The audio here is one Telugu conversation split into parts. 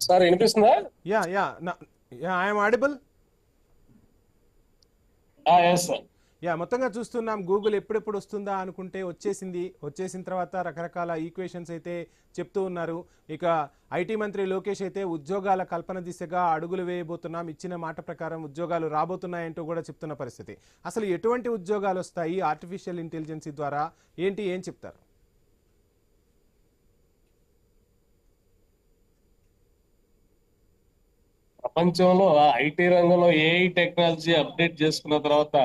సార్ వినిపిస్తుందా? I'm audible. Yes sir. మొత్తంగా చూస్తున్నాం గూగుల్ ఎప్పుడెప్పుడు వస్తుందా అనుకుంటే వచ్చేసిన తర్వాత రకరకాల ఈక్వేషన్స్ అయితే చెప్తూ ఉన్నారు. ఇక ఐటీ మంత్రి లోకేష్ అయితే ఉద్యోగాల కల్పన దిశగా అడుగులు వేయబోతున్నాం, ఇచ్చిన మాట ప్రకారం ఉద్యోగాలు రాబోతున్నాయంటూ కూడా చెప్తున్న పరిస్థితి. అసలు ఎటువంటి ఉద్యోగాలు వస్తాయి ఆర్టిఫిషియల్ ఇంటెలిజెన్సీ ద్వారా, ఏం చెప్తారు? ప్రపంచంలో ఐటీ రంగంలో ఏఐ టెక్నాలజీ అప్డేట్ చేసుకున్న తర్వాత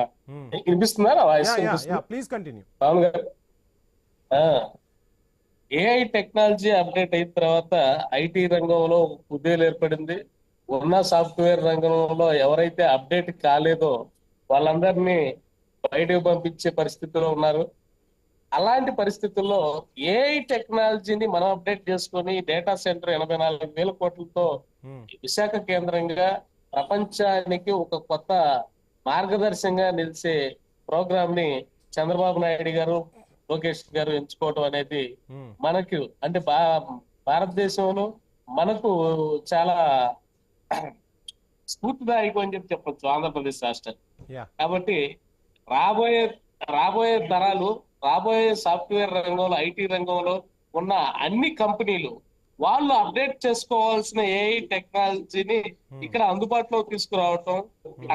వినిపిస్తుందా? నా వాయిస్ వినిపిస్తుందా ప్లీజ్ కంటిన్యూ. రాహుల్ గారు? ఏఐ టెక్నాలజీ అప్డేట్ అయిన తర్వాత ఐటీ రంగంలో ఉద్యోగాలు ఏర్పడింది. ఉన్న సాఫ్ట్వేర్ రంగంలో ఎవరైతే అప్డేట్ కాలేదో వాళ్ళందరినీ బయటకు పంపించే పరిస్థితిలో ఉన్నారు. అలాంటి పరిస్థితుల్లో ఏఐ టెక్నాలజీని మనం అప్డేట్ చేసుకొని డేటా సెంటర్ 84,000 కోట్లతో విశాఖ కేంద్రంగా ప్రపంచానికి ఒక కొత్త మార్గదర్శకంగా నిలిచే ప్రోగ్రామ్ ని చంద్రబాబు నాయుడు గారు, లోకేష్ గారు ఎంచుకోవడం అనేది మనకు అంటే భారతదేశంలో మనకు చాలా స్ఫూర్తిదాయకం అని చెప్పొచ్చు ఆంధ్రప్రదేశ్ రాష్ట్రం. కాబట్టి రాబోయే రాబోయే తరాలు, రాబోయే సాఫ్ట్వేర్ రంగంలో, ఐటీ రంగంలో ఉన్న అన్ని కంపెనీలు వాళ్ళు అప్డేట్ చేసుకోవాల్సిన ఏఐ టెక్నాలజీని ఇక్కడ అందుబాటులో తీసుకురావటం,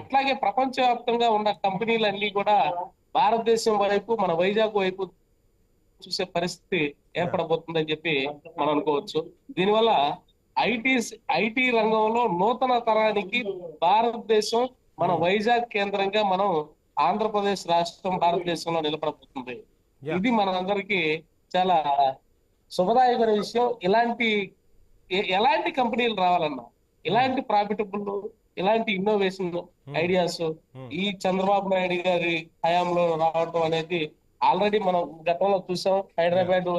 అట్లాగే ప్రపంచవ్యాప్తంగా ఉన్న కంపెనీలన్నీ కూడా భారతదేశం వైపు, మన వైజాగ్ వైపు చూసే పరిస్థితి ఏర్పడబోతుందని చెప్పి మనం అనుకోవచ్చు. దీనివల్ల ఐటీ ఐటీ రంగంలో నూతన తరానికి భారతదేశం, మన వైజాగ్ కేంద్రంగా మనం ఆంధ్రప్రదేశ్ రాష్ట్రం భారతదేశంలో నిలబడబోతుంది. ఇది మనందరికీ చాలా శుభదాయకమైన విషయం. ఎలాంటి కంపెనీలు రావాలన్నా, ఇలాంటి ప్రాఫిటబుల్, ఇలాంటి ఇన్నోవేషన్ ఐడియాస్ ఈ చంద్రబాబు నాయుడు గారి హయాంలో రావడం అనేది ఆల్రెడీ మనం గతంలో చూసాం. హైదరాబాద్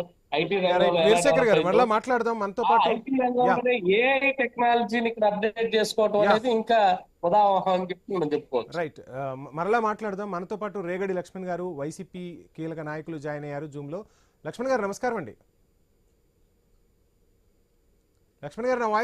ఐటీ రంగంలో మాట్లాడదాం మనతో పాటు. ఐటీ రంగంలోనే ఏఐ టెక్నాలజీని ఇక్కడ అప్డేట్ చేసుకోవడం అనేది ఇంకా ఉదాహరణ అని చెప్పి మనం చెప్పుకోవచ్చు. రైట్, మరలా మాట్లాడదాం. మనతో పాటు రేగడి లక్ష్మణ్ గారు, వైసీపీ కీలక నాయకులు జాయిన్ అయ్యారు జూమ్ లో. లక్ష్మణ్ గారు నమస్కారం అండి. లక్ష్మణ్ గారు, నా వాయిస్